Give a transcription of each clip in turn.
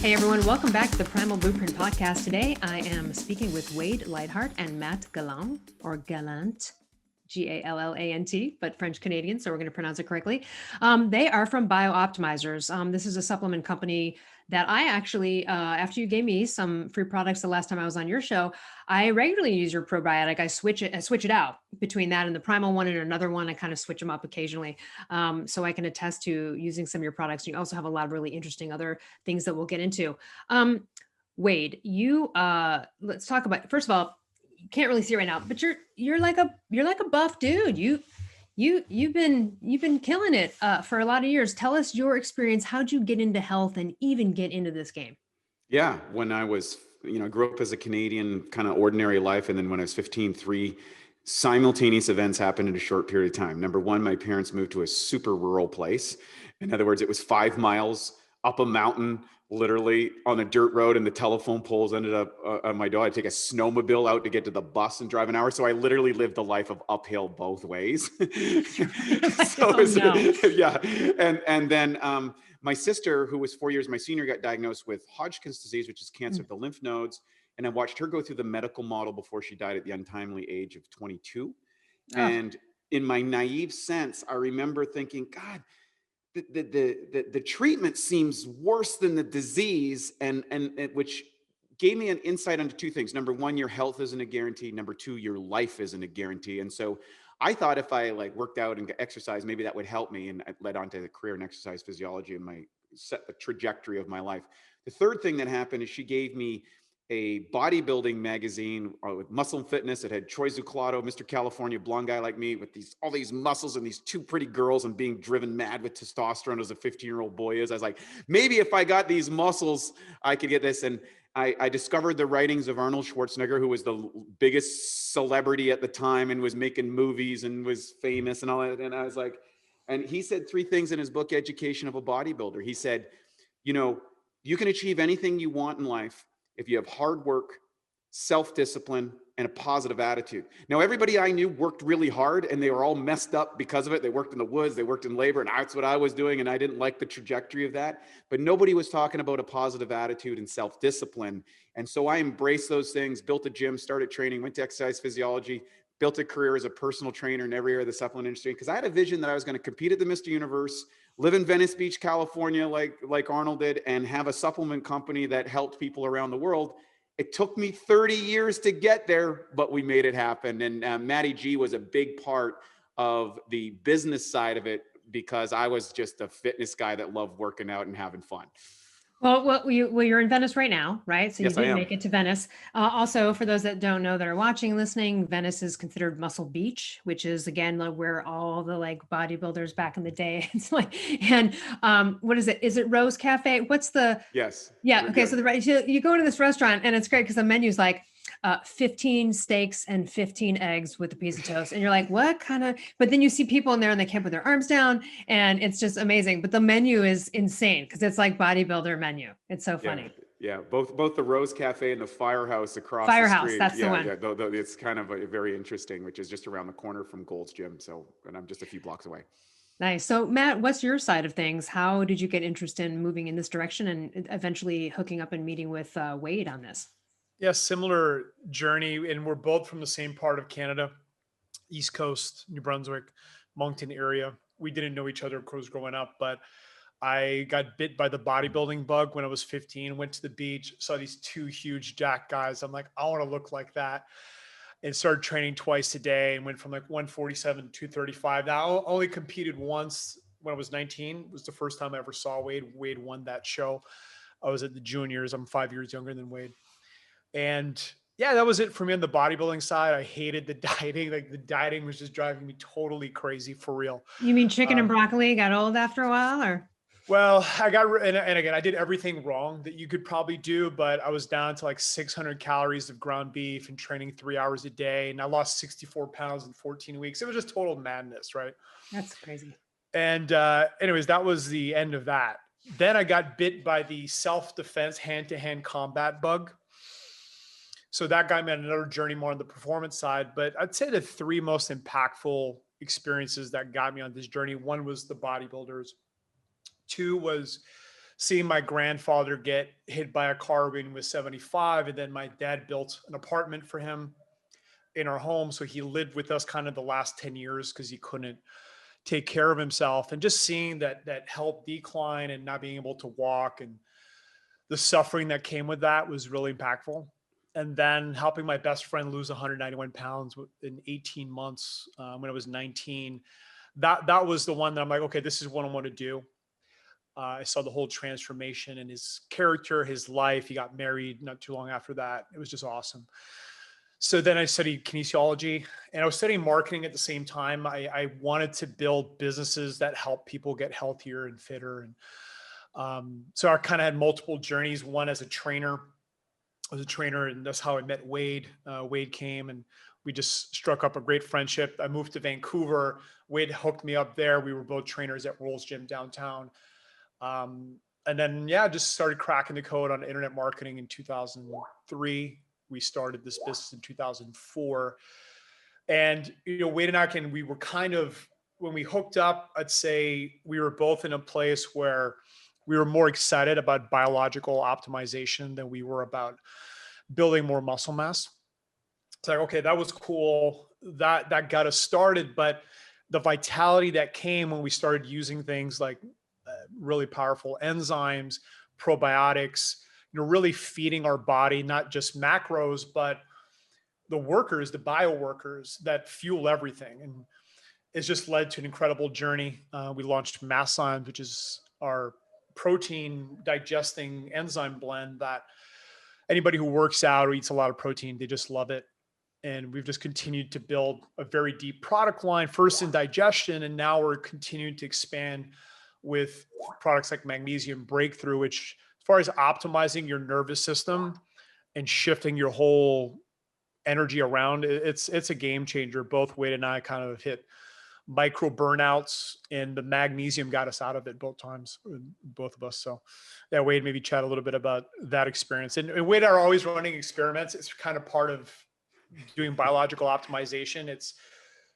Hey everyone, welcome back to the Primal Blueprint podcast. Today I am speaking with Wade Lightheart and Matt Gallant, or Gallant, Gallant, but French Canadian, so we're going to pronounce it correctly. They are from BIOptimzers. This is a supplement company that I actually, after you gave me some free products the last time I was on your show, I regularly use your probiotic. I switch it out between that and the Primal one and another one. I kind of switch them up occasionally. So I can attest to using some of your products. You also have a lot of really interesting other things that we'll get into. Wade, let's talk about, first of all, you can't really see right now, but you're like a buff dude. You've been killing it for a lot of years. Tell us your experience. How'd you get into health and even get into this game? Yeah, when I was, grew up as a Canadian, kind of ordinary life, and then when I was 15, three simultaneous events happened in a short period of time. Number one, my parents moved to a super rural place. In other words, it was 5 miles up a mountain, literally on a dirt road, and the telephone poles ended up on my door. I'd take a snowmobile out to get to the bus and drive an hour. So I literally lived the life of uphill both ways. Yeah. And then my sister, who was 4 years my senior, got diagnosed with Hodgkin's disease, which is cancer of the lymph nodes. And I watched her go through the medical model before she died at the untimely age of 22. Oh. And in my naive sense, I remember thinking, God, the treatment seems worse than the disease, and which gave me an insight into two things. Number one, your health isn't a guarantee. Number two, your life isn't a guarantee. And so I thought if I worked out and exercised, maybe that would help me. And it led on to the career in exercise physiology and set the trajectory of my life. The third thing that happened is she gave me a bodybuilding magazine with Muscle and Fitness. It had Troy Zuclato, Mr. California, blonde guy like me with all these muscles and these two pretty girls and being driven mad with testosterone as a 15-year-old boy is. I was like, maybe if I got these muscles, I could get this. And I discovered the writings of Arnold Schwarzenegger, who was the biggest celebrity at the time and was making movies and was famous and all that. And I was like, and he said three things in his book, Education of a Bodybuilder. He said, you can achieve anything you want in life if you have hard work, self-discipline, and a positive attitude. Now, everybody I knew worked really hard and they were all messed up because of it. They worked in the woods, they worked in labor, and that's what I was doing, and I didn't like the trajectory of that. But nobody was talking about a positive attitude and self-discipline. And so I embraced those things, built a gym, started training, went to exercise physiology, built a career as a personal trainer in every area of the supplement industry, because I had a vision that I was going to compete at the Mr. Universe, live in Venice Beach, California, like Arnold did, and have a supplement company that helped people around the world. It took me 30 years to get there, but we made it happen. And Matty G was a big part of the business side of it because I was just a fitness guy that loved working out and having fun. Well, you're in Venice right now, right? So you Yes, did make it to Venice. Also, for those that don't know that are watching, listening, Venice is considered Muscle Beach, which is again where all the bodybuilders back in the day. It's and what is it? Is it Rose Cafe? What's the? Yes. Yeah. Okay. So you go to this restaurant and it's great because the menu's 15 steaks and 15 eggs with a piece of toast. And you're like, what kind of, but then you see people in there and they can't put their arms down and it's just amazing. But the menu is insane because it's like bodybuilder menu. It's so funny. Yeah. Both the Rose Cafe and the Firehouse across the street. That's the one. Yeah. It's kind of very interesting, which is just around the corner from Gold's Gym. And I'm just a few blocks away. Nice. So Matt, what's your side of things? How did you get interested in moving in this direction and eventually hooking up and meeting with Wade on this? Yeah, similar journey. And we're both from the same part of Canada, East Coast, New Brunswick, Moncton area. We didn't know each other, of course, growing up, but I got bit by the bodybuilding bug when I was 15, went to the beach, saw these two huge jack guys. I'm like, I want to look like that. And started training twice a day and went from 147 to 235. Now I only competed once when I was 19. It was the first time I ever saw Wade. Wade won that show. I was at the juniors. I'm 5 years younger than Wade. And yeah, that was it for me on the bodybuilding side. I hated the dieting. The dieting was just driving me totally crazy for real. You mean chicken and broccoli got old after a while or? Well, I got, and again, I did everything wrong that you could probably do, but I was down to 600 calories of ground beef and training 3 hours a day. And I lost 64 pounds in 14 weeks. It was just total madness, right? That's crazy. And anyways, that was the end of that. Then I got bit by the self-defense hand-to-hand combat bug. So that got me on another journey more on the performance side. But I'd say the three most impactful experiences that got me on this journey, one was the bodybuilders. Two was seeing my grandfather get hit by a car when he was 75. And then my dad built an apartment for him in our home. So he lived with us kind of the last 10 years because he couldn't take care of himself. And just seeing that health decline and not being able to walk and the suffering that came with that was really impactful. And then helping my best friend lose 191 pounds in 18 months when I was 19. That was the one that I'm like, okay, this is what I want to do. I saw the whole transformation in his character, his life. He got married not too long after that. It was just awesome. So then I studied kinesiology, and I was studying marketing at the same time. I wanted to build businesses that help people get healthier and fitter. And so I kind of had multiple journeys. One as a trainer. I was a trainer, and that's how I met Wade. Wade came, and we just struck up a great friendship. I moved to Vancouver. Wade hooked me up there. We were both trainers at Rolls Gym downtown. And then, just started cracking the code on internet marketing in 2003. We started this business in 2004. And, Wade and I we were kind of, when we hooked up, I'd say we were both in a place where we were more excited about biological optimization than we were about building more muscle mass. It's like, okay, that was cool. That got us started. But the vitality that came when we started using things like really powerful enzymes, probiotics, really feeding our body, not just macros, but the workers, the bioworkers that fuel everything. And it's just led to an incredible journey. We launched Magnesium, which is our protein digesting enzyme blend that anybody who works out or eats a lot of protein, they just love it. And we've just continued to build a very deep product line, first in digestion, and now we're continuing to expand with products like Magnesium Breakthrough, which as far as optimizing your nervous system and shifting your whole energy around, it's a game changer. Both Wade and I kind of hit micro burnouts, and the Magnesium got us out of it both times, both of us. So Wade, maybe chat a little bit about that experience. And Wade are always running experiments. It's kind of part of doing biological optimization. It's,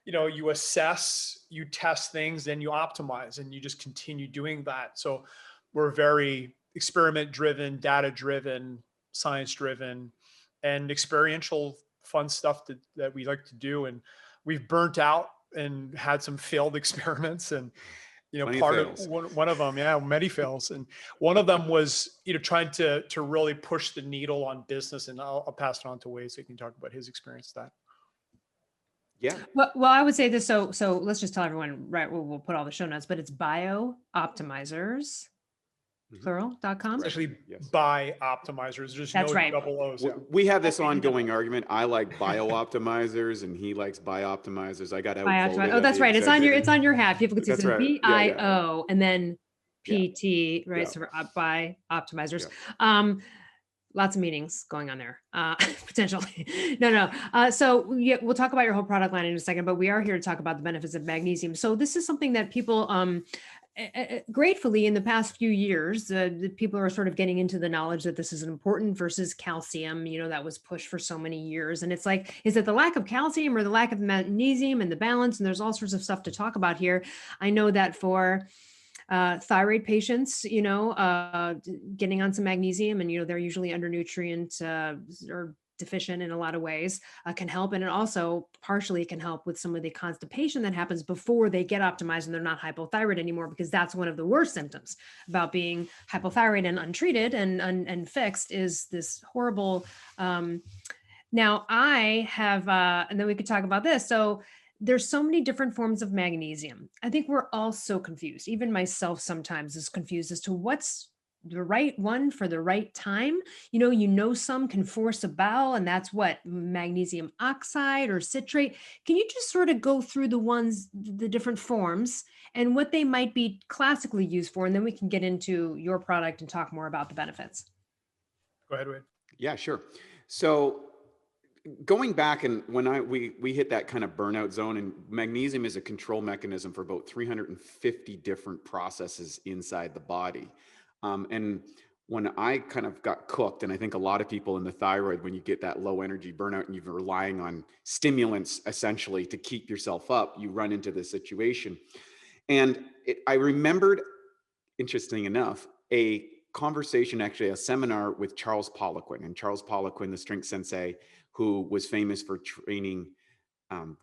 you assess, you test things, then you optimize, and you just continue doing that. So we're very experiment driven, data driven, science driven, and experiential fun stuff that we like to do. And we've burnt out and had some failed experiments, and part of one of them, many fails. And one of them was, trying to really push the needle on business. And I'll pass it on to Wade so he can talk about his experience with that. Yeah. Well, I would say this. So let's just tell everyone, right? We'll put all the show notes, but it's BIOptimzers, plural.com. Actually, BIOptimzers. There's That's no right. double O's. Yeah. We have this ongoing argument. I like BIOptimzers, and he likes BIOptimzers. I got outvoted. Oh, that's right. It's on your hat. People can see That's it's right. BIO and then PT, right? Yeah. So BIOptimzers. Yeah. Lots of meetings going on there, potentially. No. So we'll talk about your whole product line in a second, but we are here to talk about the benefits of magnesium. So this is something that people, gratefully in the past few years, the people are sort of getting into the knowledge that this is important versus calcium, that was pushed for so many years. And it's like, is it the lack of calcium or the lack of magnesium and the balance? And there's all sorts of stuff to talk about here. I know that for thyroid patients, getting on some magnesium, and, they're usually undernutrient or deficient in a lot of ways, can help. And it also partially can help with some of the constipation that happens before they get optimized and they're not hypothyroid anymore, because that's one of the worst symptoms about being hypothyroid and untreated and fixed is this horrible. Now I have, and then we could talk about this. So there's so many different forms of magnesium. I think we're all so confused. Even myself sometimes is confused as to what's the right one for the right time. Some can force a bowel, and that's what magnesium oxide or citrate. Can you just sort of go through the different forms and what they might be classically used for? And then we can get into your product and talk more about the benefits. Go ahead, Wade. Yeah, sure. So going back, and when we hit that kind of burnout zone, and magnesium is a control mechanism for about 350 different processes inside the body. And when I kind of got cooked, and I think a lot of people in the thyroid, when you get that low energy burnout and you're relying on stimulants essentially to keep yourself up, you run into this situation. And I remembered, interesting enough, a conversation, actually a seminar with Charles Poliquin. And Charles Poliquin, the strength sensei, who was famous for training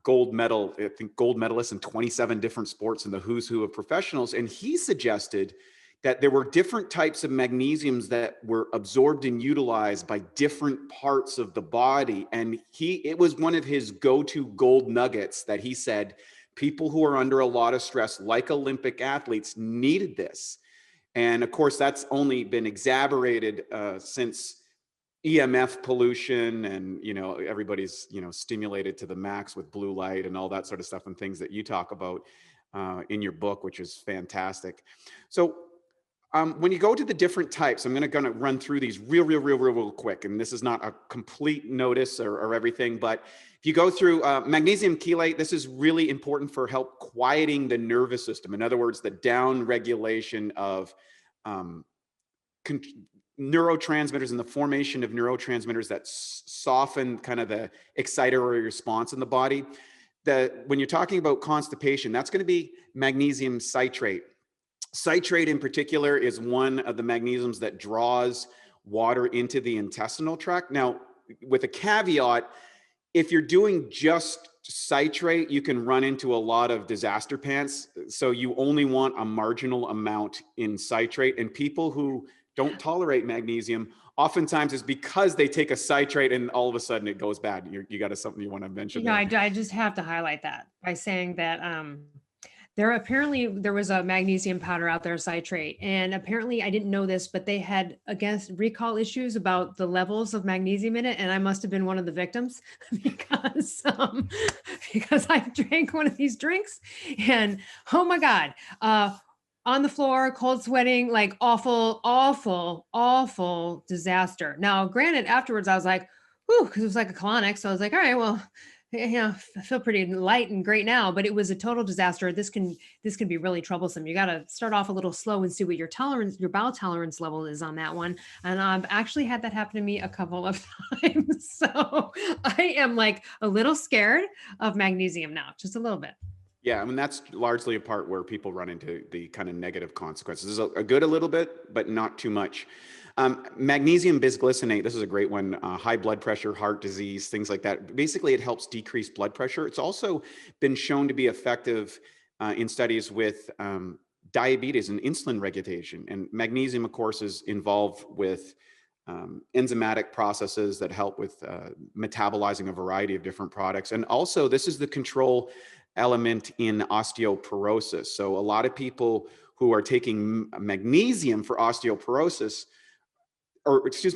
gold medalists in 27 different sports in the who's who of professionals. And he suggested that there were different types of magnesiums that were absorbed and utilized by different parts of the body. And it was one of his go-to gold nuggets that he said, people who are under a lot of stress, like Olympic athletes, needed this. And of course, that's only been exacerbated since EMF pollution, and everybody's stimulated to the max with blue light and all that sort of stuff, and things that you talk about in your book, which is fantastic. So when you go to the different types, I'm going to run through these real quick, and this is not a complete notice or everything, but if you go through magnesium chelate, this is really important for help quieting the nervous system. In other words, the down regulation of neurotransmitters and the formation of neurotransmitters that soften kind of the excitatory response in the body. When you're talking about constipation, that's going to be magnesium citrate. Citrate in particular is one of the magnesiums that draws water into the intestinal tract. Now, with a caveat, if you're doing just citrate, you can run into a lot of disaster pants. So you only want a marginal amount in citrate. And people who don't tolerate magnesium, oftentimes it's because they take a citrate and all of a sudden it goes bad. You got something you want to mention? I just have to highlight that by saying that there was a magnesium powder out there, citrate, and apparently I didn't know this, but they had against recall issues about the levels of magnesium in it, and I must have been one of the victims because I drank one of these drinks, and oh my God, on the floor, cold sweating, like awful disaster. Now, granted, afterwards I was like, whew, because it was like a colonic, so I was like, all right, well. I feel pretty light and great now, but it was a total disaster. This can be really troublesome. You got to start off a little slow and see what your bowel tolerance level is on that one. And I've actually had that happen to me a couple of times. So I am like a little scared of magnesium now, just a little bit. Yeah, I mean, that's largely a part where people run into the kind of negative consequences. There's a good a little bit, but not too much. Magnesium bisglycinate, this is a great one, high blood pressure, heart disease, things like that. Basically, it helps decrease blood pressure. It's also been shown to be effective in studies with diabetes and insulin regulation. And magnesium, of course, is involved with enzymatic processes that help with metabolizing a variety of different products. And also, this is the control element in osteoporosis. So a lot of people who are taking magnesium for osteoporosis,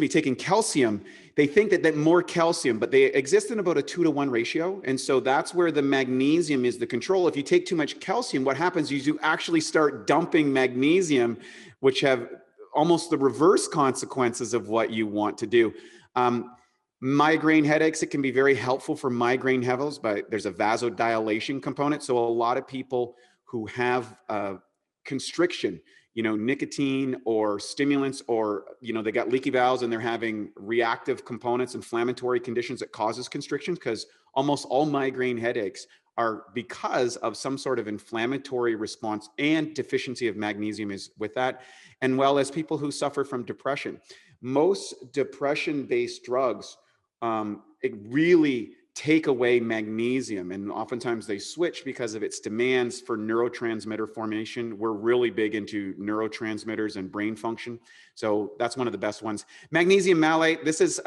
taking calcium, they think that more calcium, but they exist in about a 2-to-1 ratio. And so that's where the magnesium is the control. If you take too much calcium, what happens is you actually start dumping magnesium, which have almost the reverse consequences of what you want to do. Migraine headaches, it can be very helpful for migraine headaches, but there's a vasodilation component. So a lot of people who have constriction, nicotine or stimulants, or, they got leaky bowels and they're having reactive components, inflammatory conditions that causes constriction, because almost all migraine headaches are because of some sort of inflammatory response, and deficiency of magnesium is with that. And well, as people who suffer from depression, most depression-based drugs, it really take away magnesium, and oftentimes they switch because of its demands for neurotransmitter formation. We're really big into neurotransmitters and brain function, so that's one of the best ones. Magnesium malate, this is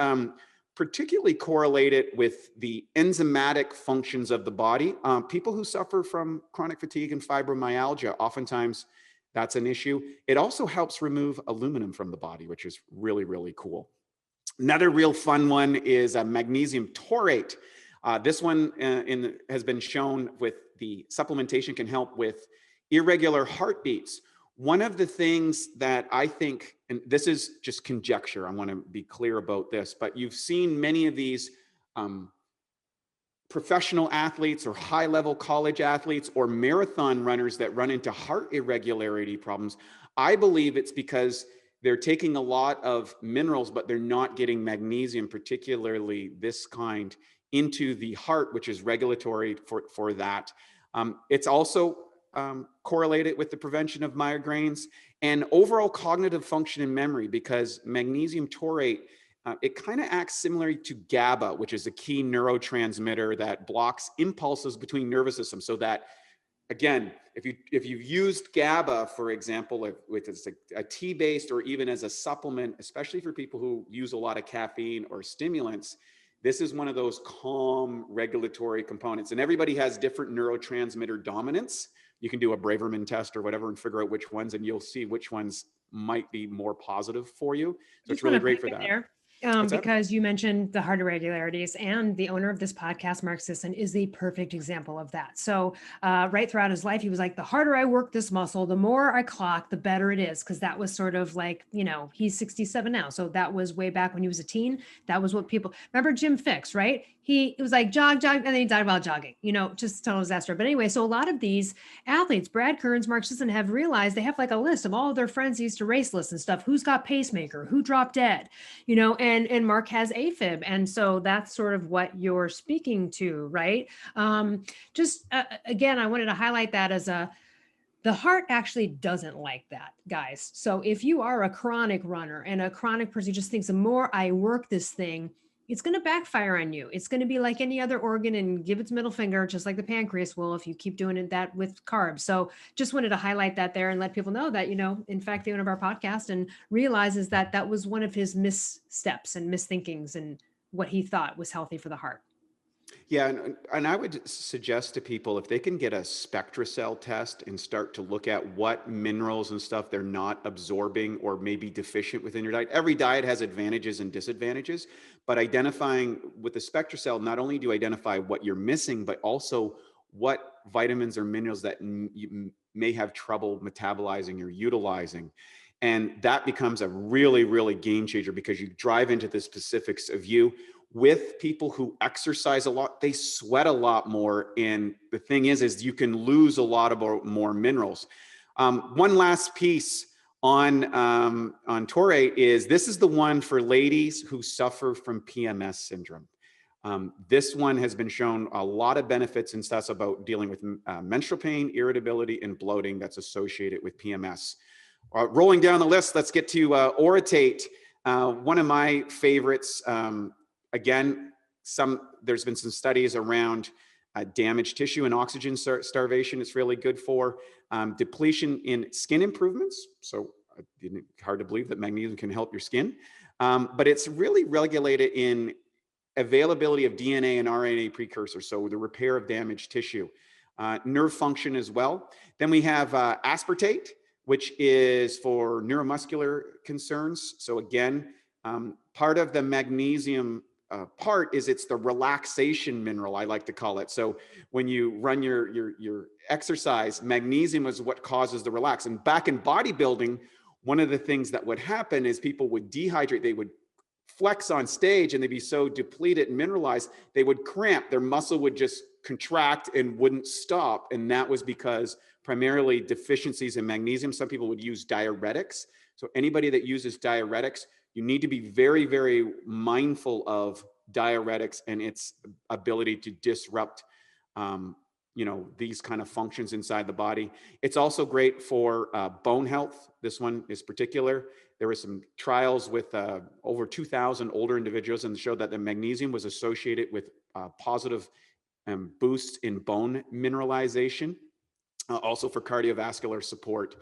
particularly correlated with the enzymatic functions of the body. People who suffer from chronic fatigue and fibromyalgia, oftentimes that's an issue. It also helps remove aluminum from the body, which is really cool. Another real fun one is magnesium taurate. This one has been shown with the supplementation can help with irregular heartbeats. One of the things that I think, and this is just conjecture, I want to be clear about this, but you've seen many of these professional athletes or high-level college athletes or marathon runners that run into heart irregularity problems. I believe it's because they're taking a lot of minerals, but they're not getting magnesium, particularly this kind, into the heart, which is regulatory for that. It's also correlate it with the prevention of migraines and overall cognitive function and memory, because magnesium taurate, it kind of acts similarly to GABA, which is a key neurotransmitter that blocks impulses between nervous systems. So that, again, if you've used GABA, for example, with a tea-based or even as a supplement, especially for people who use a lot of caffeine or stimulants, this is one of those calm regulatory components. And everybody has different neurotransmitter dominance. You can do a Braverman test or whatever and figure out which ones, and you'll see which ones might be more positive for you. So it's really great for that. Because you mentioned the heart irregularities, and the owner of this podcast, Mark Sisson, is the perfect example of that. So right throughout his life, he was like, the harder I work this muscle, the more I clock, the better it is. Because that was sort of like, he's 67 now. So that was way back when he was a teen. That was what people remember. Jim Fixx, right? It was like jog, and then he died while jogging, just total disaster. But anyway, so a lot of these athletes, Brad Kearns, Mark Sisson, have realized they have like a list of all of their friends he used to race lists and stuff. Who's got pacemaker, who dropped dead, and Mark has AFib. And so that's sort of what you're speaking to, right? Again, I wanted to highlight that as the heart actually doesn't like that, guys. So if you are a chronic runner and a chronic person who just thinks the more I work this thing, it's going to backfire on you. It's going to be like any other organ and give its middle finger, just like the pancreas will if you keep doing that with carbs. So just wanted to highlight that there and let people know that, in fact, the owner of our podcast and realizes that that was one of his missteps and misthinkings and what he thought was healthy for the heart. Yeah, and I would suggest to people, if they can get a SpectraCell test and start to look at what minerals and stuff they're not absorbing or maybe deficient within your diet. Every diet has advantages and disadvantages, but identifying with the SpectraCell, not only do you identify what you're missing, but also what vitamins or minerals that you may have trouble metabolizing or utilizing. And that becomes a really, really game changer, because you drive into the specifics of you. With people who exercise a lot, they sweat a lot more. And the thing is you can lose a lot of more minerals. One last piece on taurate is, this is the one for ladies who suffer from PMS syndrome. This one has been shown a lot of benefits and stuff about dealing with menstrual pain, irritability, and bloating that's associated with PMS. Rolling down the list, let's get to orotate. One of my favorites. Again, there's been some studies around damaged tissue and oxygen starvation. It's really good for depletion in skin improvements. So hard to believe that magnesium can help your skin, but it's really regulated in availability of DNA and RNA precursors. So the repair of damaged tissue, nerve function as well. Then we have aspartate, which is for neuromuscular concerns. So again, part of the magnesium part is it's the relaxation mineral, I like to call it. So when you run your exercise, magnesium is what causes the relax. And back in bodybuilding, one of the things that would happen is people would dehydrate. They would flex on stage and they'd be so depleted and mineralized, they would cramp. Their muscle would just contract and wouldn't stop. And that was because primarily deficiencies in magnesium. Some people would use diuretics. So anybody that uses diuretics, you need to be very, very mindful of diuretics and its ability to disrupt, these kind of functions inside the body. It's also great for bone health. This one is particular. There were some trials with over 2,000 older individuals, and showed that the magnesium was associated with positive boosts in bone mineralization, also for cardiovascular support.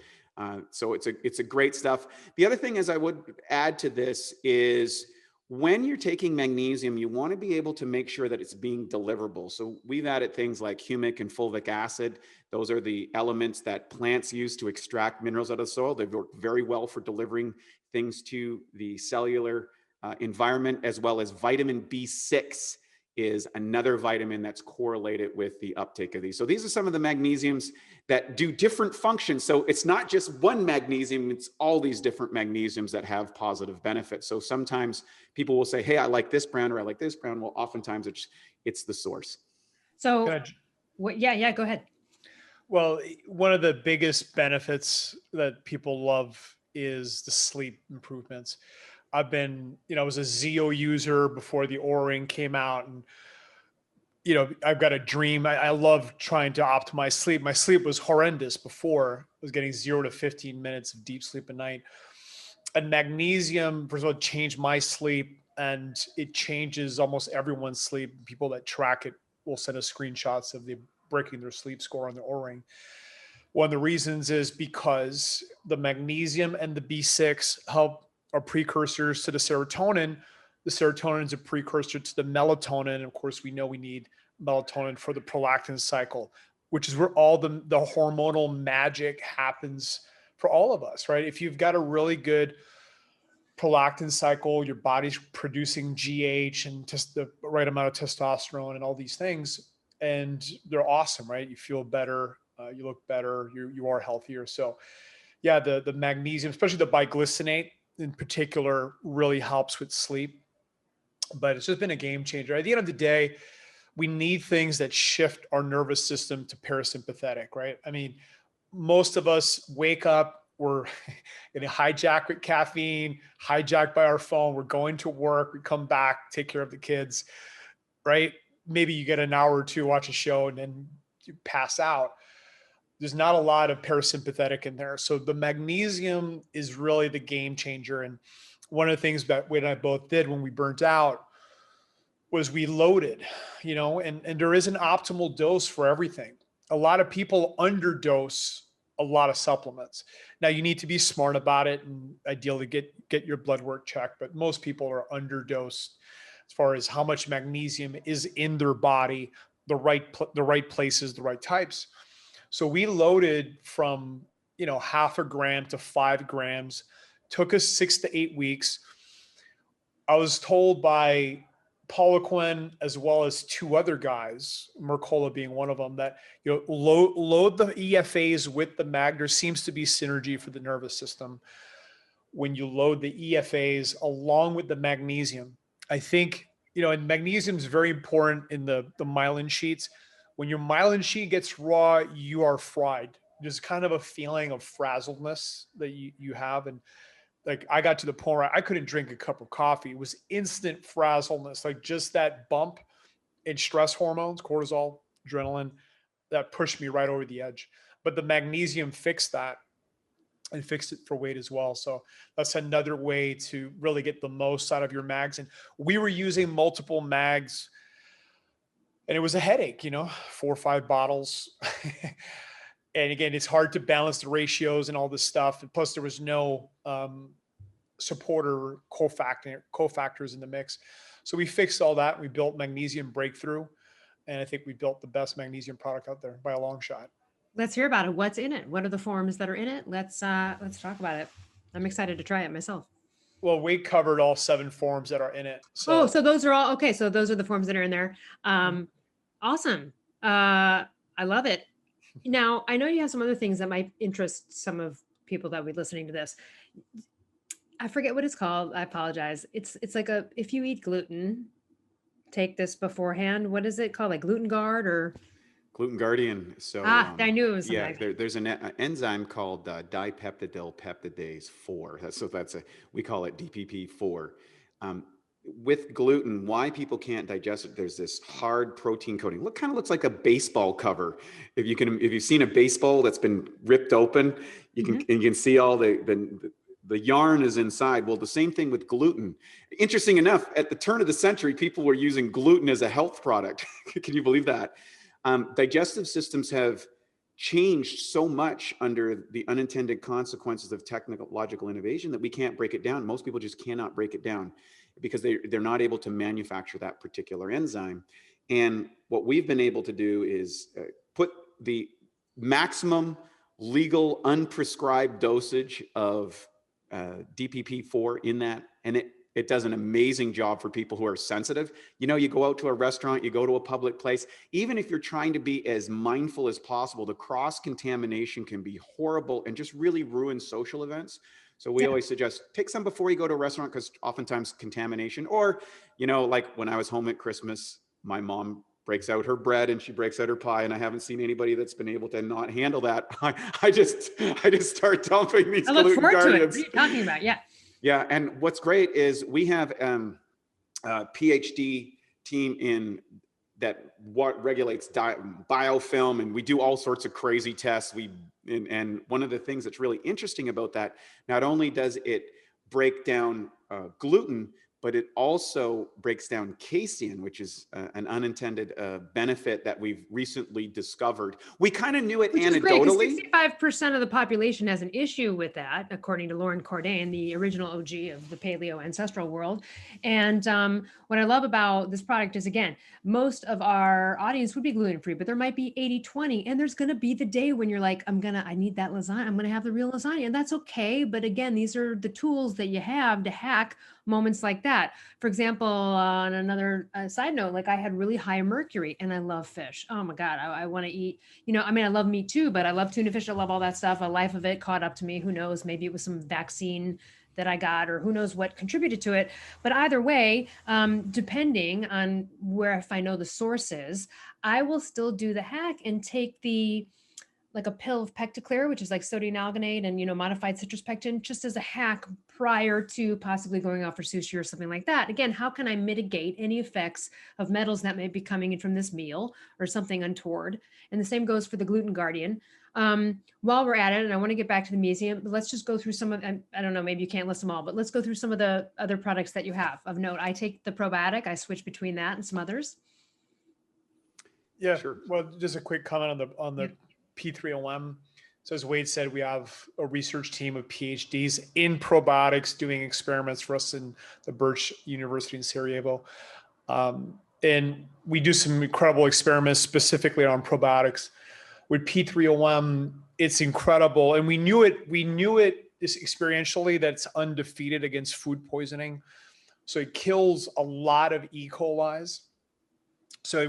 So it's a great stuff. The other thing is I would add to this is, when you're taking magnesium, you want to be able to make sure that it's being deliverable. So we've added things like humic and fulvic acid. Those are the elements that plants use to extract minerals out of the soil. They work very well for delivering things to the cellular environment, as well as vitamin B6 is another vitamin that's correlated with the uptake of these. So these are some of the magnesiums that do different functions. So it's not just one magnesium, it's all these different magnesiums that have positive benefits. So sometimes people will say, hey, I like this brand or I like this brand. Well, oftentimes it's the source. So yeah, go ahead. Well, one of the biggest benefits that people love is the sleep improvements. I was a Zeo user before the O-ring came out, and I've got a dream. I love trying to optimize sleep. My sleep was horrendous before. I was getting 0 to 15 minutes of deep sleep a night. And magnesium, first of all, changed my sleep, and it changes almost everyone's sleep. People that track it will send us screenshots of the breaking their sleep score on the O-ring. One of the reasons is because the magnesium and the B6 are precursors to the serotonin. The serotonin is a precursor to the melatonin. And of course, we know we need melatonin for the prolactin cycle, which is where all the hormonal magic happens for all of us, right? If you've got a really good prolactin cycle, your body's producing GH and just the right amount of testosterone and all these things, and they're awesome, right? You feel better, you look better, you are healthier. So yeah, the magnesium, especially the biglycinate in particular, really helps with sleep. But it's just been a game changer. At the end of the day, we need things that shift our nervous system to parasympathetic, right? I mean, most of us wake up, we're getting hijacked with caffeine, hijacked by our phone. We're going to work, we come back, take care of the kids, right? Maybe you get an hour or two, watch a show, and then you pass out. There's not a lot of parasympathetic in there. So the magnesium is really the game changer. And one of the things that Wade and I both did when we burnt out was we loaded, and there is an optimal dose for everything. A lot of people underdose a lot of supplements. Now you need to be smart about it and ideally get your blood work checked, but most people are underdosed as far as how much magnesium is in their body, the right places, the right types. So we loaded from, 0.5 gram to 5 grams, took us 6 to 8 weeks. I was told by Poliquin, as well as 2 other guys, Mercola being one of them, that load the EFAs with the mag. There seems to be synergy for the nervous system when you load the EFAs along with the magnesium. I think, and magnesium is very important in the myelin sheets. When your myelin sheet gets raw, you are fried. There's kind of a feeling of frazzledness that you have. And like I got to the point where I couldn't drink a cup of coffee. It was instant frazzleness, like just that bump in stress hormones, cortisol, adrenaline, that pushed me right over the edge. But the magnesium fixed that and fixed it for weight as well. So that's another way to really get the most out of your mags. And we were using multiple mags, and it was a headache, 4 or 5 bottles. And again, it's hard to balance the ratios and all this stuff. And plus there was no supporter cofactors in the mix. So we fixed all that. We built Magnesium Breakthrough. And I think we built the best magnesium product out there by a long shot. Let's hear about it. What's in it? What are the forms that are in it? Let's talk about it. I'm excited to try it myself. Well, we covered all 7 forms that are in it. So those are all, okay. So those are the forms that are in there. Awesome. I love it. Now, I know you have some other things that might interest some of people that will be listening to this. I forget what it's called. I apologize. It's like if you eat gluten, take this beforehand. What is it called? Like Gluten Guard or? Gluten Guardian. So I knew it was something. Yeah, there's an enzyme called dipeptidyl peptidase 4. We call it DPP4. With gluten, why people can't digest it, there's this hard protein coating. Kind of looks like a baseball cover. If you've seen a baseball that's been ripped open, you can see all the yarn is inside. Well, the same thing with gluten. Interesting enough, at the turn of the century, people were using gluten as a health product. Can you believe that? Digestive systems have changed so much under the unintended consequences of technological innovation that we can't break it down. Most people just cannot break it down because they're not able to manufacture that particular enzyme. And what we've been able to do is put the maximum legal unprescribed dosage of DPP4 in that, and it does an amazing job for people who are sensitive. You go out to a restaurant, you go to a public place, even if you're trying to be as mindful as possible, the cross-contamination can be horrible and just really ruin social events. So we always suggest take some before you go to a restaurant, because oftentimes contamination, or, like when I was home at Christmas, my mom breaks out her bread and she breaks out her pie, and I haven't seen anybody that's been able to not handle that. I just start dumping these gluten guardians. What are you talking about? Yeah. Yeah. And what's great is we have a PhD team in what regulates biofilm, and we do all sorts of crazy tests. And one of the things that's really interesting about that, not only does it break down gluten, but it also breaks down casein, which is an unintended benefit that we've recently discovered. We kind of knew it Which anecdotally. is great, 65% of the population has an issue with that, according to Lauren Cordain, the original OG of the paleo ancestral world. And what I love about this product is, again, most of our audience would be gluten-free, but there might be 80-20, and there's going to be the day when you're like, I need that lasagna. I'm going to have the real lasagna, and that's okay. But again, these are the tools that you have to hack moments like that. For example, on another side note, like I had really high mercury and I love fish. Oh my God, I want to eat, I love meat too, but I love tuna fish. I love all that stuff. A life of it caught up to me. Who knows? Maybe it was some vaccine that I got, or who knows what contributed to it. But either way, depending on where, if I know the sources, I will still do the hack and take like a pill of Pectaclear, which is like sodium alginate and, modified citrus pectin, just as a hack prior to possibly going out for sushi or something like that. Again, how can I mitigate any effects of metals that may be coming in from this meal or something untoward? And the same goes for the Gluten Guardian. While we're at it, and I want to get back to the Magnesium, but let's just go through some of, and I don't know, maybe you can't list them all, but let's go through some of the other products that you have of note. I take the probiotic, I switch between that and some others. Yeah, sure. Well, just a quick comment on the P3OM. So as Wade said, we have a research team of PhDs in probiotics doing experiments for us in the Birch University in Sarajevo. And we do some incredible experiments specifically on probiotics. With P3OM, it's incredible. And we knew it experientially that it's undefeated against food poisoning. So it kills a lot of E. coli's. So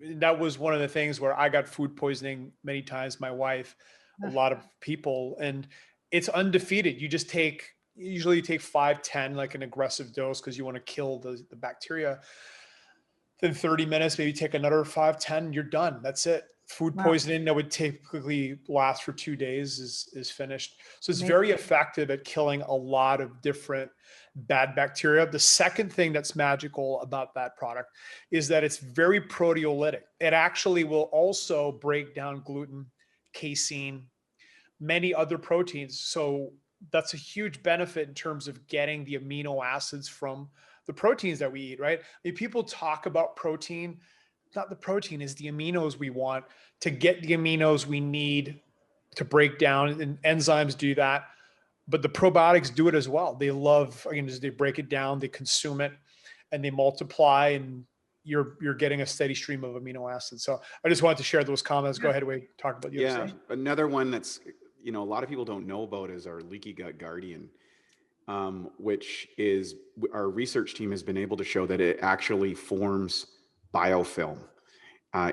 that was one of the things where I got food poisoning many times, my wife, a lot of people, and it's undefeated. You usually take 5-10, like an aggressive dose, because you want to kill the bacteria. Then 30 minutes, maybe take another 5-10, you're done. That's it. Food poisoning that would typically last for 2 days is finished. So it's very effective at killing a lot of different bad bacteria. The second thing that's magical about that product is that it's very proteolytic. It actually will also break down gluten, casein, many other proteins. So that's a huge benefit in terms of getting the amino acids from the proteins that we eat, right? I mean, people talk about protein. Not the protein, is the aminos we want to get the aminos we need to break down, and enzymes do that. But the probiotics do it as well. They love, again, they break it down, they consume it, and they multiply, and you're getting a steady stream of amino acids. So I just wanted to share those comments. Go ahead, Wade, talk about the other stuff. Another one that's, a lot of people don't know about is our Leaky Gut Guardian, which is, our research team has been able to show that it actually forms biofilm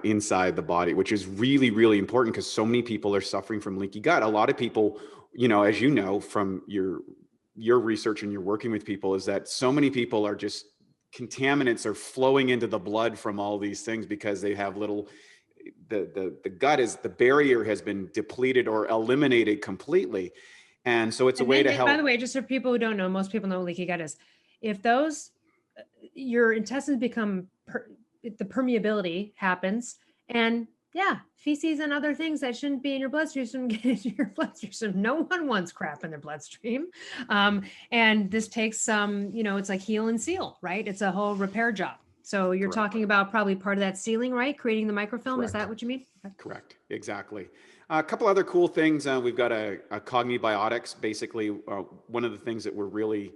inside the body, which is really, really important because so many people are suffering from leaky gut. A lot of people, as you know, from your research and you're working with people, is that so many people are just, contaminants are flowing into the blood from all these things because they have the gut is, the barrier has been depleted or eliminated completely. And so it's a way to help. By the way, just for people who don't know, most people know what leaky gut is. If your intestines become, the permeability happens, and feces and other things that shouldn't be in your bloodstream shouldn't get into your bloodstream. So no one wants crap in their bloodstream. And this takes some, it's like heal and seal, right? It's a whole repair job. So you're talking about probably part of that sealing, right? Creating the microfilm. Correct. Is that what you mean? Okay. Correct. Exactly. A couple other cool things. We've got a Cognibiotics. Basically, one of the things that we're really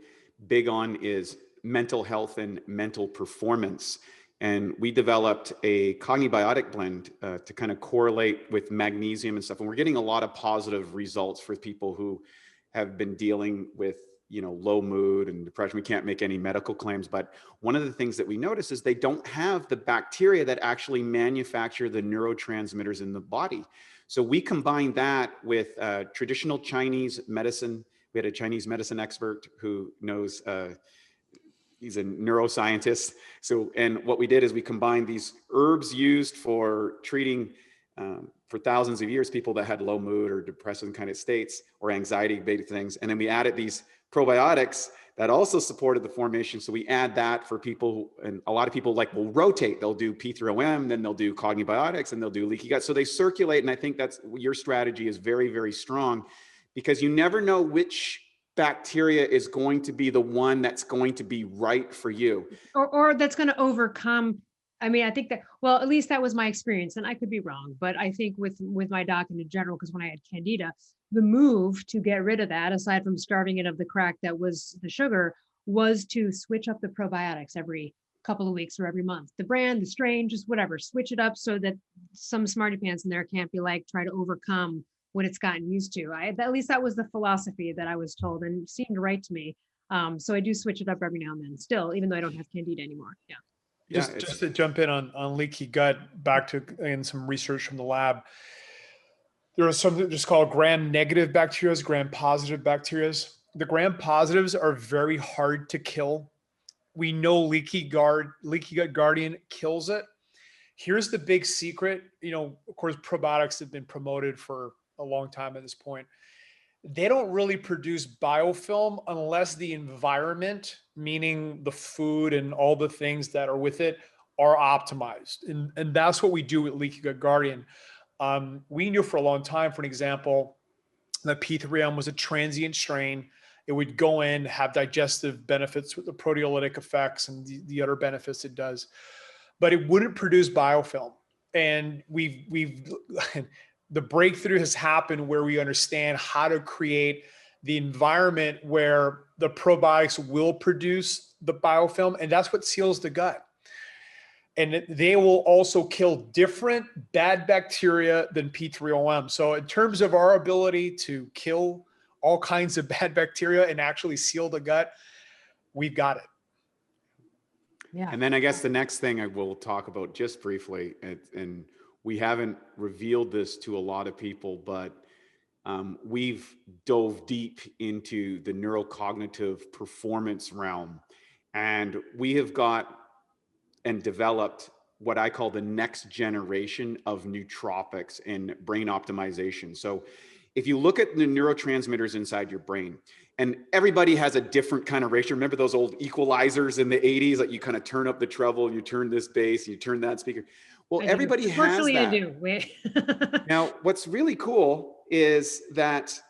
big on is mental health and mental performance. And we developed a Cognibiotic blend to kind of correlate with magnesium and stuff. And we're getting a lot of positive results for people who have been dealing with, low mood and depression. We can't make any medical claims, but one of the things that we notice is they don't have the bacteria that actually manufacture the neurotransmitters in the body. So we combine that with traditional Chinese medicine. We had a Chinese medicine expert who knows, he's a neuroscientist. So, and what we did is we combined these herbs used for treating for thousands of years, people that had low mood or depressive kind of states or anxiety-based things. And then we added these probiotics that also supported the formation. So we add that for people, and a lot of people like will rotate. They'll do P3OM, then they'll do Probiotics, and they'll do leaky gut. So they circulate. And I think that's your strategy is very, very strong, because you never know which bacteria is going to be the one that's going to be right for you. Or that's going to overcome. I mean, I think that, well, at least that was my experience, and I could be wrong, but I think with my doc in general, because when I had Candida, the move to get rid of that, aside from starving it of the crack that was the sugar, was to switch up the probiotics every couple of weeks or every month. The brand, the strain, just whatever, switch it up so that some smarty pants in there can't be like, try to overcome what it's gotten used to. At least that was the philosophy that I was told, and seemed right to me. So I do switch it up every now and then still, even though I don't have Candida anymore. Yeah. Just to jump in on leaky gut, back to in some research from the lab, there was something just called gram-negative bacteria, gram-positive bacteria. The gram-positives are very hard to kill. We know leaky gut guardian kills it. Here's the big secret. Of course, probiotics have been promoted for a long time at this point. They don't really produce biofilm unless the environment, meaning the food and all the things that are with it, are optimized. And that's what we do with Leaky Gut Guardian. We knew for a long time, for an example, that P3M was a transient strain. It would go in, have digestive benefits with the proteolytic effects and the other benefits it does, but it wouldn't produce biofilm. And the breakthrough has happened where we understand how to create the environment where the probiotics will produce the biofilm, and that's what seals the gut. And they will also kill different bad bacteria than P3OM. So in terms of our ability to kill all kinds of bad bacteria and actually seal the gut, we've got it. Yeah. And then I guess the next thing I will talk about just briefly, and we haven't revealed this to a lot of people, but we've dove deep into the neurocognitive performance realm, and we have got and developed what I call the next generation of nootropics and brain optimization. So if you look at the neurotransmitters inside your brain, and everybody has a different kind of ratio. Remember those old equalizers in the 80s, like you kind of turn up the treble, you turn this bass, you turn that speaker. Well, everybody has that. I do. Now, what's really cool is that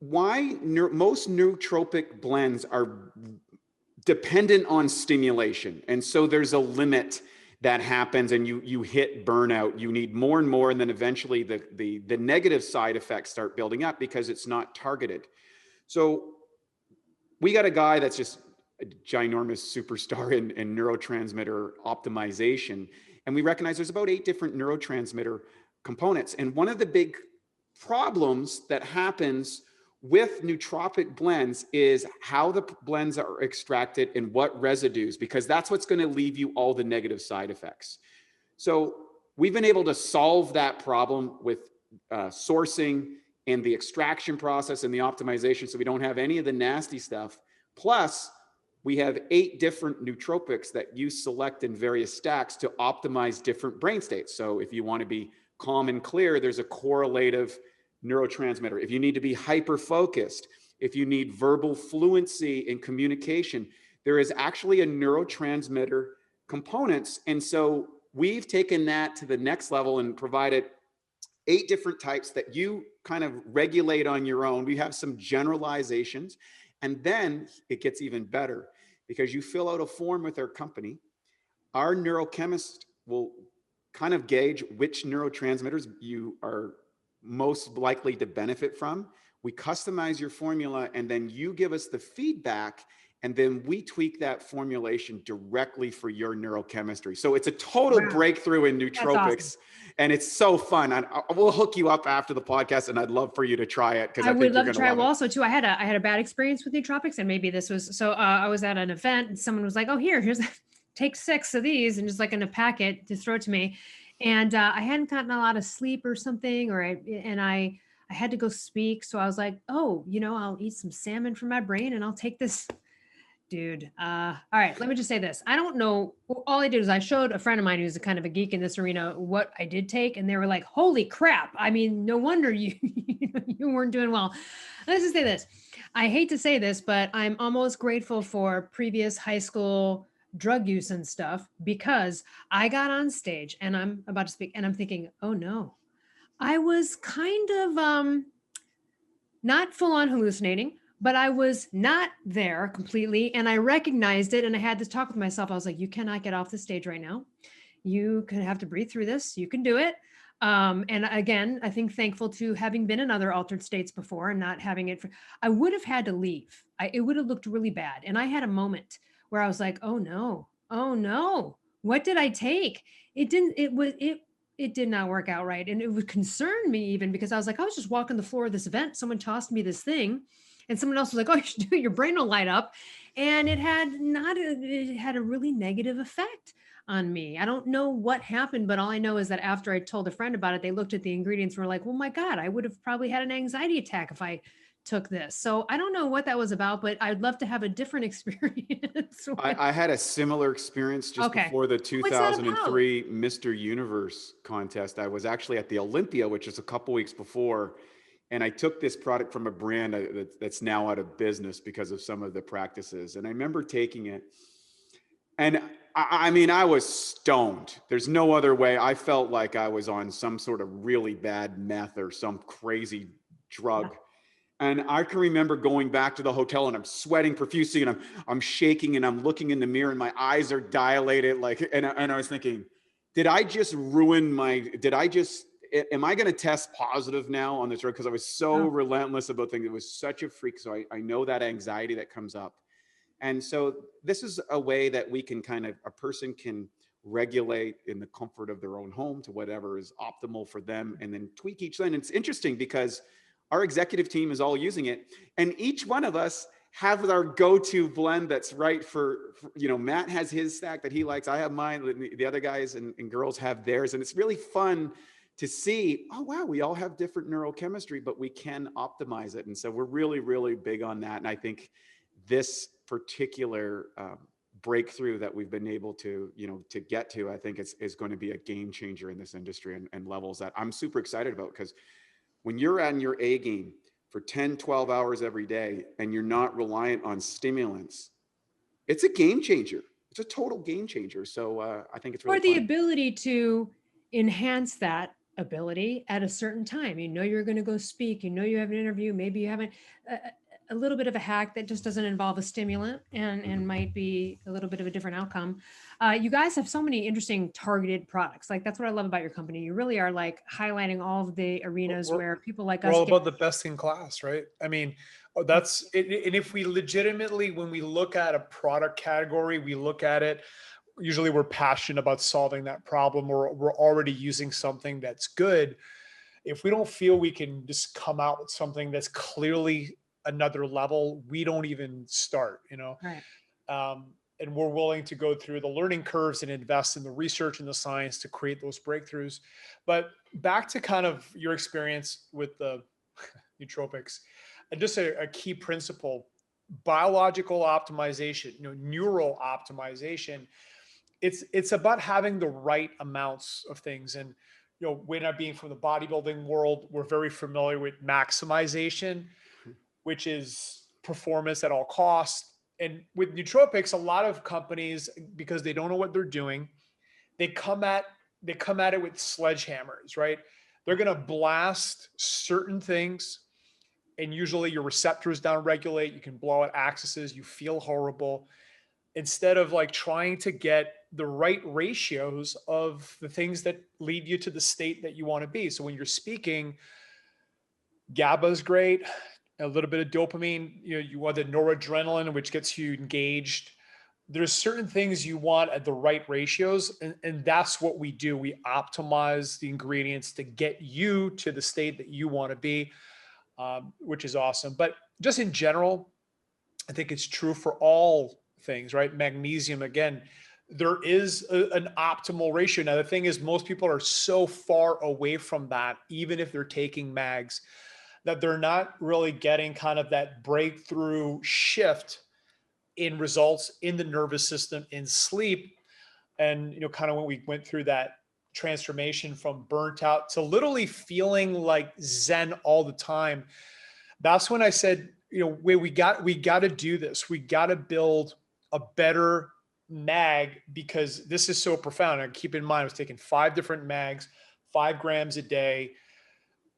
most nootropic blends are dependent on stimulation. And so there's a limit that happens, and you hit burnout. You need more and more, and then eventually the negative side effects start building up because it's not targeted. So we got a guy that's just a ginormous superstar in neurotransmitter optimization. And we recognize there's about 8 different neurotransmitter components. And one of the big problems that happens with nootropic blends is how the blends are extracted and what residues, because that's what's going to leave you all the negative side effects. So we've been able to solve that problem with sourcing and the extraction process and the optimization, so we don't have any of the nasty stuff. Plus, we have 8 different nootropics that you select in various stacks to optimize different brain states. So if you want to be calm and clear, there's a correlative neurotransmitter. If you need to be hyper-focused, if you need verbal fluency in communication, there is actually a neurotransmitter components. And so we've taken that to the next level and provided 8 different types that you kind of regulate on your own. We have some generalizations, and then it gets even better because you fill out a form with our company. Our neurochemist will kind of gauge which neurotransmitters you are most likely to benefit from. We customize your formula, and then you give us the feedback, and then we tweak that formulation directly for your neurochemistry. So it's a total breakthrough in nootropics. Awesome. And it's so fun. I will hook you up after the podcast, and I'd love for you to try it, because I would love to try it. Well, also too, I had a bad experience with nootropics, and maybe this was so. I was at an event, and someone was like, "Oh, here's take 6 of these," and just like in a packet to throw to me. And I hadn't gotten a lot of sleep or something, I had to go speak. So I was like, "Oh, I'll eat some salmon for my brain, and I'll take this." Dude. All right. Let me just say this. I don't know. All I did is I showed a friend of mine who's a kind of a geek in this arena what I did take, and they were like, "Holy crap. I mean, no wonder you weren't doing well." Let's just say this. I hate to say this, but I'm almost grateful for previous high school drug use and stuff, because I got on stage and I'm about to speak and I'm thinking, oh no, I was kind of not full on hallucinating, but I was not there completely. And I recognized it. And I had this talk with myself. I was like, you cannot get off the stage right now. You can have to breathe through this. You can do it. And again, I think thankful to having been in other altered states before and not having it. I would have had to leave. It would have looked really bad. And I had a moment where I was like, oh no, what did I take? It did not work out right. And it would concern me even, because I was like, I was just walking the floor of this event. Someone tossed me this thing and someone else was like, oh, you should do it. Your brain will light up. And it had a really negative effect on me. I don't know what happened, but all I know is that after I told a friend about it, they looked at the ingredients and were like, well, my God, I would have probably had an anxiety attack if I took this. So I don't know what that was about, but I'd love to have a different experience. I had a similar experience just before the What's that about? 2003 Mr. Universe contest. I was actually at the Olympia, which is a couple weeks before, and I took this product from a brand that's now out of business because of some of the practices. And I remember taking it, and I mean, I was stoned. There's no other way. I felt like I was on some sort of really bad meth or some crazy drug. Yeah. And I can remember going back to the hotel and I'm sweating profusely and I'm shaking and I'm looking in the mirror and my eyes are dilated. And I was thinking, am I going to test positive now on this drug? Because I was so relentless about things. It was such a freak. So I know that anxiety that comes up. And so this is a way that a person can regulate in the comfort of their own home to whatever is optimal for them and then tweak each line. And it's interesting because our executive team is all using it, and each one of us have our go-to blend that's right for Matt has his stack that he likes. I have mine. The other guys and girls have theirs. And it's really fun to see, oh, wow, we all have different neurochemistry, but we can optimize it. And so we're really, really big on that. And I think this particular breakthrough that we've been able to get to, I think is going to be a game changer in this industry and levels that I'm super excited about, because when you're on your A game for 10, 12 hours every day and you're not reliant on stimulants, it's a game changer. It's a total game changer. So I think it's really fun. Or the ability to enhance that ability at a certain time. You're going to go speak, you have an interview, maybe you haven't, a little bit of a hack that just doesn't involve a stimulant and might be a little bit of a different outcome. You guys have so many interesting targeted products. Like, that's what I love about your company. You really are like highlighting all of the arenas where people like us. We're all about the best in class, right? I mean, that's it. And if we legitimately, when we look at a product category, we look at it, usually we're passionate about solving that problem, or we're already using something that's good. If we don't feel we can just come out with something that's clearly another level, we don't even start, Right. And we're willing to go through the learning curves and invest in the research and the science to create those breakthroughs. But back to kind of your experience with the nootropics, and just a key principle, biological optimization, neural optimization, it's about having the right amounts of things. And we're not being from the bodybuilding world, we're very familiar with maximization, which is performance at all costs. And with nootropics, a lot of companies, because they don't know what they're doing, they come at it with sledgehammers, right? They're going to blast certain things, and usually your receptors downregulate. You can blow out axes. You feel horrible. Instead of trying to get the right ratios of the things that lead you to the state that you want to be. So when you're speaking, GABA is great. A little bit of dopamine, you want the noradrenaline, which gets you engaged. There's certain things you want at the right ratios. And that's what we do. We optimize the ingredients to get you to the state that you want to be, which is awesome. But just in general, I think it's true for all things, right? Magnesium, again, there is an optimal ratio. Now, the thing is, most people are so far away from that, even if they're taking mags, that they're not really getting kind of that breakthrough shift in results in the nervous system, in sleep. And, kind of when we went through that transformation from burnt out to literally feeling like Zen all the time, that's when I said, we got to do this. We got to build a better mag, because this is so profound. And keep in mind, I was taking 5 different mags, 5 grams a day.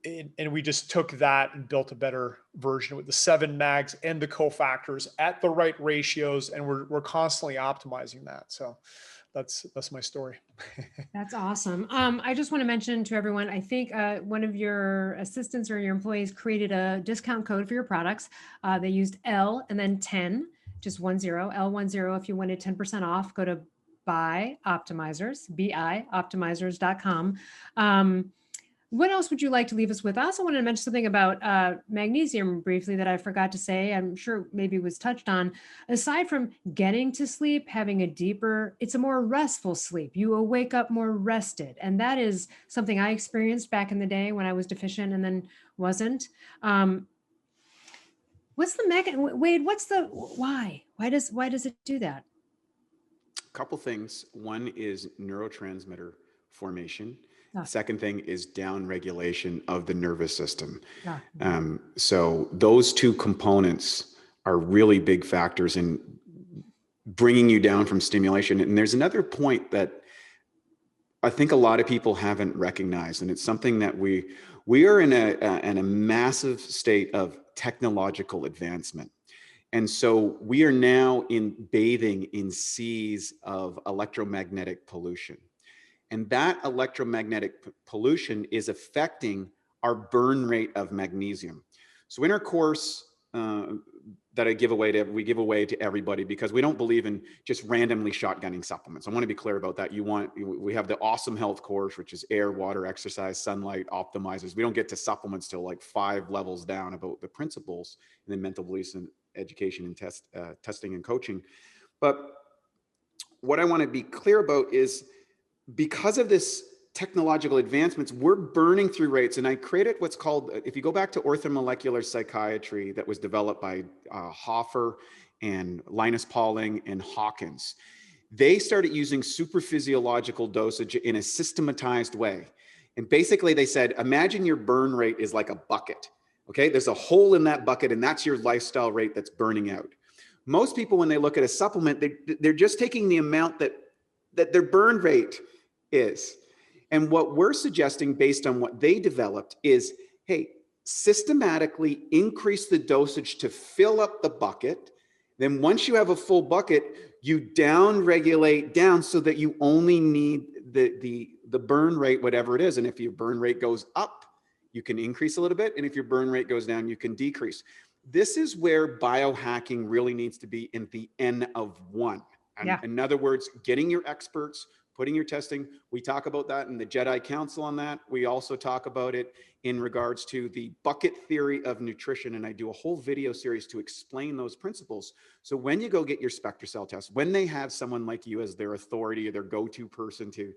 And we just took that and built a better version with the 7 mags and the cofactors at the right ratios. And we're constantly optimizing that. So that's my story. That's awesome. I just want to mention to everyone, I think one of your assistants or your employees created a discount code for your products. They used L and then 10, just 10, L10. If you wanted 10% off, go to BIOptimzers, BIOptimzers.com. What else would you like to leave us with? I also wanted to mention something about magnesium briefly that I forgot to say. I'm sure maybe was touched on. Aside from getting to sleep, having it's a more restful sleep. You will wake up more rested. And that is something I experienced back in the day when I was deficient and then wasn't. What's the Wade, why? Why does it do that? A couple things. One is neurotransmitter formation. Ah. Second thing is down regulation of the nervous system. Ah. So those 2 components are really big factors in bringing you down from stimulation. And there's another point that I think a lot of people haven't recognized, and it's something that we are in a massive state of technological advancement. And so we are now bathing in seas of electromagnetic pollution. And that electromagnetic pollution is affecting our burn rate of magnesium. So in our course that we give away to everybody, because we don't believe in just randomly shotgunning supplements. I want to be clear about that. We have the Awesome Health course, which is air, water, exercise, sunlight, optimizers. We don't get to supplements till like 5 levels down about the principles, and then mental beliefs and education and testing and coaching. But what I want to be clear about is, because of this technological advancements, we're burning through rates. And I created what's called, if you go back to orthomolecular psychiatry that was developed by Hoffer and Linus Pauling and Hawkins, they started using supraphysiological dosage in a systematized way. And basically they said, imagine your burn rate is like a bucket. Okay, there's a hole in that bucket, and that's your lifestyle rate that's burning out. Most people, when they look at a supplement, they're just taking the amount that their burn rate is. And what we're suggesting based on what they developed is, hey, systematically increase the dosage to fill up the bucket. Then once you have a full bucket, you down regulate down so that you only need the burn rate, whatever it is. And if your burn rate goes up, you can increase a little bit. And if your burn rate goes down, you can decrease. This is where biohacking really needs to be in the N of 1. And Yeah. in other words, getting your experts, putting your testing. We talk about that in the Jedi Council on that. We also talk about it in regards to the bucket theory of nutrition. And I do a whole video series to explain those principles. So when you go get your SpectraCell test, when they have someone like you as their authority or their go-to person to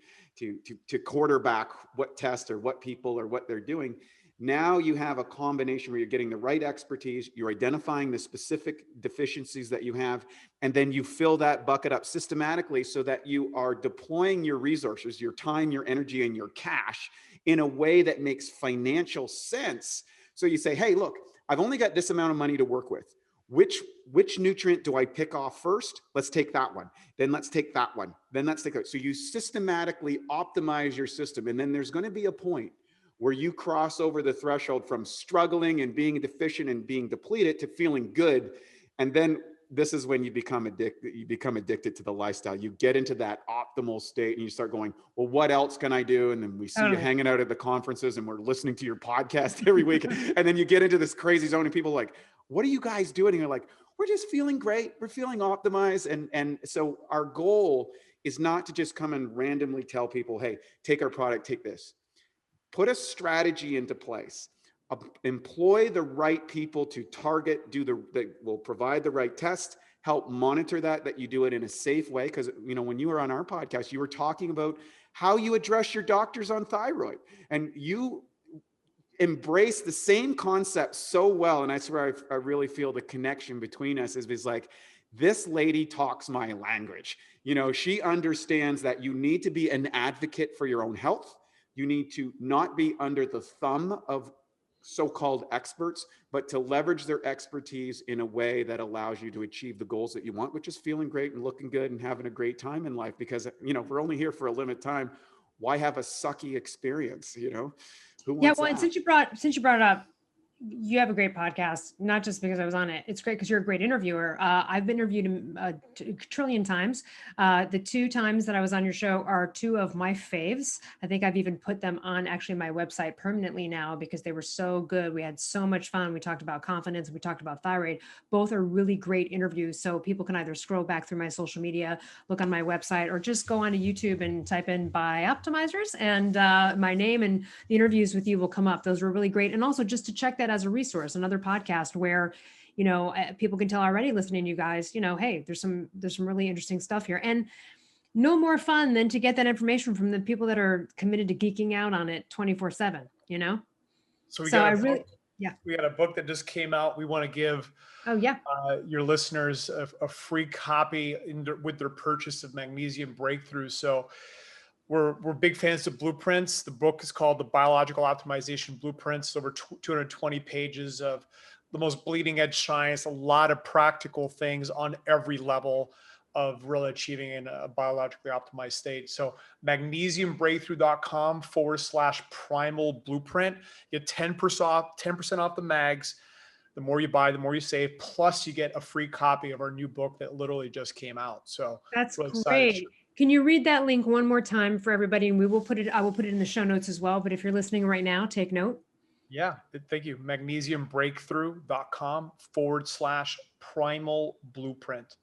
quarterback what test or what people or what they're doing, now you have a combination where you're getting the right expertise, you're identifying the specific deficiencies that you have, and then you fill that bucket up systematically so that you are deploying your resources, your time, your energy, and your cash in a way that makes financial sense. So you say, hey, look, I've only got this amount of money to work with. Which nutrient do I pick off first? Let's take that one. Then let's take that one. Then let's take that. So you systematically optimize your system. And then there's going to be a point where you cross over the threshold from struggling and being deficient and being depleted to feeling good. And then this is when you become addicted to the lifestyle. You get into that optimal state and you start going, well, what else can I do? And then we see you hanging out at the conferences and we're listening to your podcast every week. And then you get into this crazy zone and people are like, what are you guys doing? And you're like, we're just feeling great. We're feeling optimized. And so our goal is not to just come and randomly tell people, hey, take our product, take this. Put a strategy into place. Employ the right people to target, that will provide the right test, help monitor that you do it in a safe way. Because, when you were on our podcast, you were talking about how you address your doctors on thyroid, and you embrace the same concept so well. And I swear, I really feel the connection between us is like, this lady talks my language. She understands that you need to be an advocate for your own health. You need to not be under the thumb of so-called experts, but to leverage their expertise in a way that allows you to achieve the goals that you want, which is feeling great and looking good and having a great time in life. Because, you know, we're only here for a limited time. Why have a sucky experience? You know, who Yeah, wants well, and that? since you brought it up, you have a great podcast, not just because I was on it. It's great because you're a great interviewer. I've been interviewed a trillion times. The 2 times that I was on your show are 2 of my faves. I think I've even put them on actually my website permanently now because they were so good. We had so much fun. We talked about confidence. We talked about thyroid. Both are really great interviews. So people can either scroll back through my social media, look on my website, or just go onto YouTube and type in BIOptimzers, and my name and the interviews with you will come up. Those were really great. And also just to check that as a resource, another podcast where, you know, people can tell already listening to you guys, you know, hey, there's some really interesting stuff here. And no more fun than to get that information from the people that are committed to geeking out on it 24/7, you know? So we So got I a really, book. yeah. We got a book that just came out. We want to give Oh yeah. your listeners a free copy with their purchase of Magnesium Breakthrough. So we're big fans of blueprints. The book is called The Biological Optimization Blueprints. Over 220 pages of the most bleeding edge science, a lot of practical things on every level of really achieving in a biologically optimized state. So magnesiumbreakthrough.com/primal blueprint. Get 10% off the mags. The more you buy, the more you save. Plus you get a free copy of our new book that literally just came out. So That's really excited. great. Can you read that link one more time for everybody? And I will put it in the show notes as well. But if you're listening right now, take note. Yeah, thank you. Magnesiumbreakthrough.com/primal blueprint.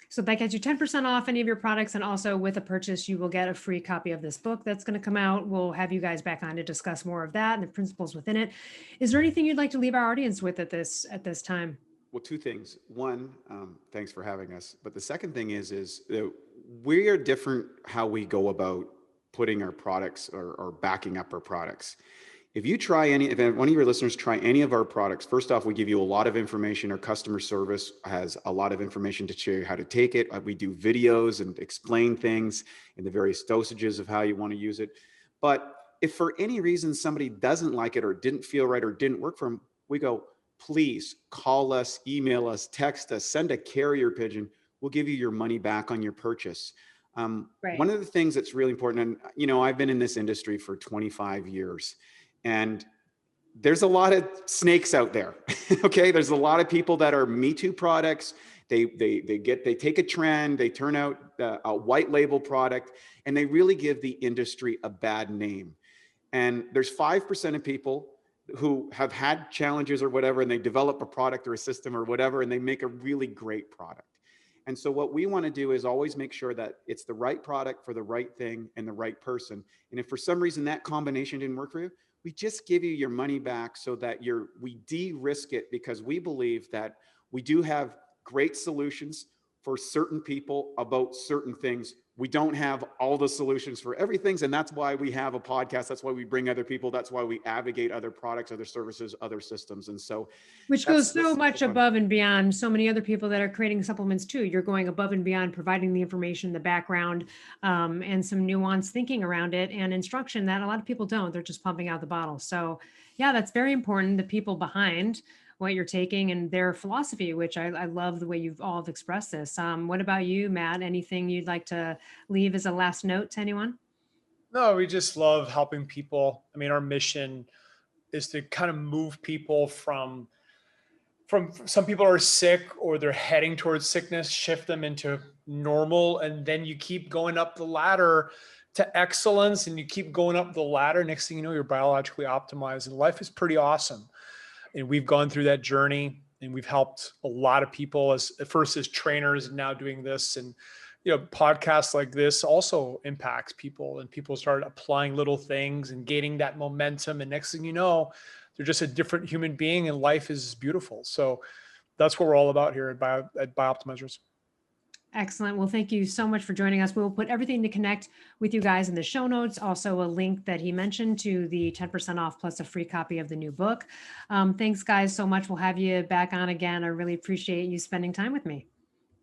So that gets you 10% off any of your products. And also with a purchase, you will get a free copy of this book that's going to come out. We'll have you guys back on to discuss more of that and the principles within it. Is there anything you'd like to leave our audience with at this time? Well, 2 things. One, thanks for having us. But the second thing is that we are different how we go about putting our products or backing up our products. If one of your listeners try any of our products, first off, we give you a lot of information. Our customer service has a lot of information to show you how to take it. We do videos and explain things in the various dosages of how you want to use it. But if for any reason somebody doesn't like it or didn't feel right or didn't work for them, we go, please call us, email us, text us, send a carrier pigeon. We'll give you your money back on your purchase. Right. One of the things that's really important, and you know, I've been in this industry for 25 years. And there's a lot of snakes out there. Okay. There's a lot of people that are Me Too products. They take a trend, they turn out a white label product, and they really give the industry a bad name. And there's 5% of people who have had challenges or whatever, and they develop a product or a system or whatever, and they make a really great product. And so what we want to do is always make sure that it's the right product for the right thing and the right person. And if for some reason that combination didn't work for you, we just give you your money back so that we de-risk it, because we believe that we do have great solutions for certain people about certain things. We don't have all the solutions for everything. And that's why we have a podcast. That's why we bring other people. That's why we advocate other products, other services, other systems. And so, which goes so much above and beyond so many other people that are creating supplements too. You're going above and beyond, providing the information, the background, and some nuanced thinking around it and instruction that a lot of people don't. They're just pumping out the bottle. So yeah, that's very important. The people behind what you're taking and their philosophy, which I love the way you've all have expressed this. What about you, Matt? Anything you'd like to leave as a last note to anyone? No, we just love helping people. I mean, our mission is to kind of move people from some people are sick or they're heading towards sickness, shift them into normal. And then you keep going up the ladder to excellence, and you keep going up the ladder. Next thing you know, you're biologically optimized, and life is pretty awesome. And we've gone through that journey, and we've helped a lot of people as trainers, and now doing this. And, you know, podcasts like this also impacts people, and people start applying little things and gaining that momentum. And next thing you know, they're just a different human being, and life is beautiful. So that's what we're all about here at BIOptimzers. Excellent. Well, thank you so much for joining us. We will put everything to connect with you guys in the show notes. Also a link that he mentioned to the 10% off plus a free copy of the new book. Thanks guys so much. We'll have you back on again. I really appreciate you spending time with me.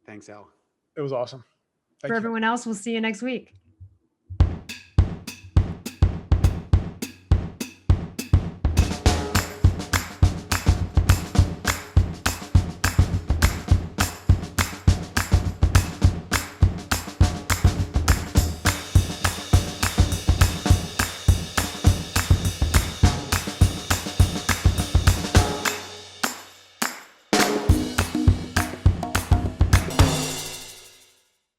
Thanks, Elle. It was awesome. For everyone else, we'll see you next week.